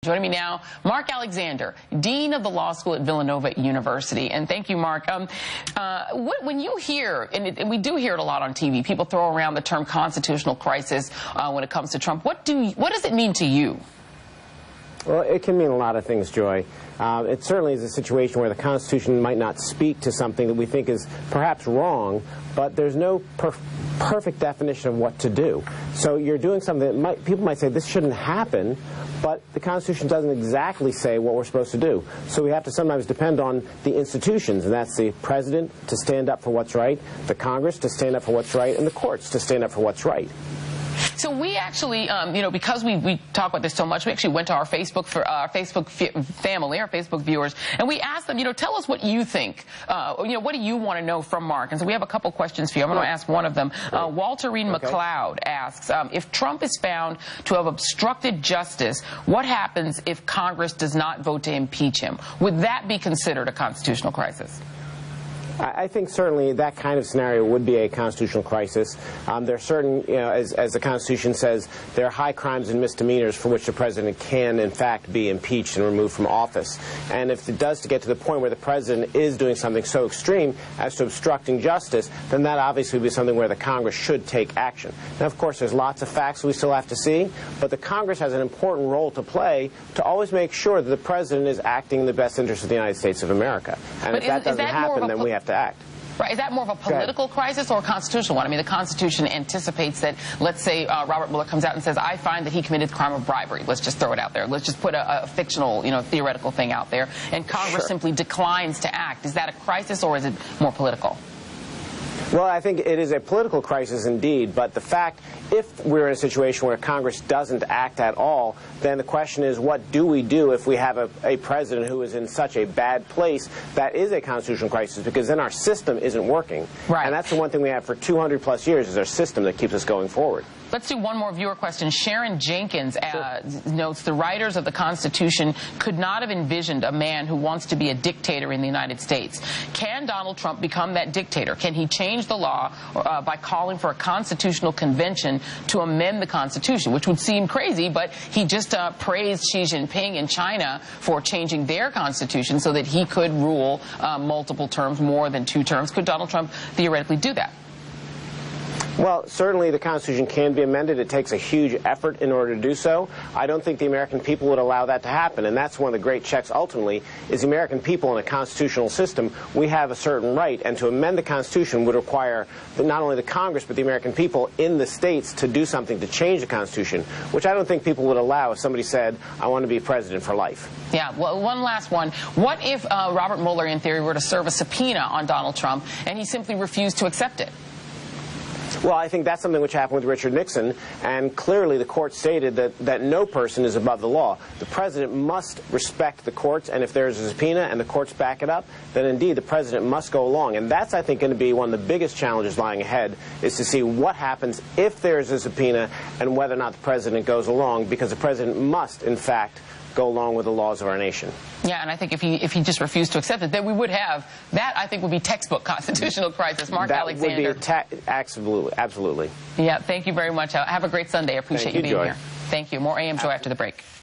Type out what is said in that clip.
Joining me now, Mark Alexander, Dean of the Law School at Villanova University. And thank you, Mark. When you hear, and we do hear it a lot on TV, people throw around the term constitutional crisis when it comes to Trump. What does it mean to you? Well, it can mean a lot of things, Joy. It certainly is a situation where the Constitution might not speak to something that we think is perhaps wrong, but there's no perfect definition of what to do. So you're doing something that people might say this shouldn't happen, but the Constitution doesn't exactly say what we're supposed to do. So we have to sometimes depend on the institutions, and that's the President to stand up for what's right, the Congress to stand up for what's right, and the courts to stand up for what's right. So we actually, because we talk about this so much, we actually went to our Facebook family, our Facebook viewers, and we asked them, tell us what you think. What do you want to know from Mark? And so we have a couple questions for you. I'm going to ask one of them. Walterine McLeod asks, if Trump is found to have obstructed justice, what happens if Congress does not vote to impeach him? Would that be considered a constitutional crisis? I think certainly that kind of scenario would be a constitutional crisis. There are certain, as the Constitution says, there are high crimes and misdemeanors for which the President can, in fact, be impeached and removed from office. And if it does get to the point where the President is doing something so extreme as to obstructing justice, then that obviously would be something where the Congress should take action. Now, of course, there's lots of facts we still have to see, but the Congress has an important role to play to always make sure that the President is acting in the best interest of the United States of America. And if that doesn't happen, then we have to act. Right. Is that more of a political crisis or a constitutional one? I mean, the Constitution anticipates that, let's say, Robert Mueller comes out and says, I find that he committed the crime of bribery. Let's just throw it out there. Let's just put a fictional, theoretical thing out there. And Congress simply declines to act. Is that a crisis or is it more political? Well, I think it is a political crisis indeed, but the fact, if we're in a situation where Congress doesn't act at all, then the question is, what do we do if we have a president who is in such a bad place? That is a constitutional crisis, because then our system isn't working. Right. And that's the one thing we have for 200-plus years is our system that keeps us going forward. Let's do one more viewer question. Sharon Jenkins notes the writers of the Constitution could not have envisioned a man who wants to be a dictator in the United States. Can Donald Trump become that dictator? Can he change the law by calling for a constitutional convention to amend the Constitution, which would seem crazy, but he just praised Xi Jinping in China for changing their Constitution so that he could rule multiple terms, more than 2 terms. Could Donald Trump theoretically do that? Well, certainly the Constitution can be amended. It takes a huge effort in order to do so. I don't think the American people would allow that to happen, and that's one of the great checks ultimately, is the American people in a constitutional system. We have a certain right, and to amend the Constitution would require not only the Congress but the American people in the states to do something to change the Constitution, which I don't think people would allow if somebody said, I want to be president for life. Yeah, well, one last one. What if Robert Mueller, in theory, were to serve a subpoena on Donald Trump and he simply refused to accept it? Well, I think that's something which happened with Richard Nixon, and clearly the court stated that no person is above the law. The president must respect the courts, and if there's a subpoena and the courts back it up, then indeed the president must go along. And that's, I think, going to be one of the biggest challenges lying ahead, is to see what happens if there's a subpoena and whether or not the president goes along, because the president must, in fact, go along with the laws of our nation. Yeah, and I think if he just refused to accept it, then we would have that. I think would be textbook constitutional crisis. Mark Alexander. That would be absolutely. Yeah, thank you very much. Have a great Sunday. I appreciate you being here. Thank you. More AM Joy after the break.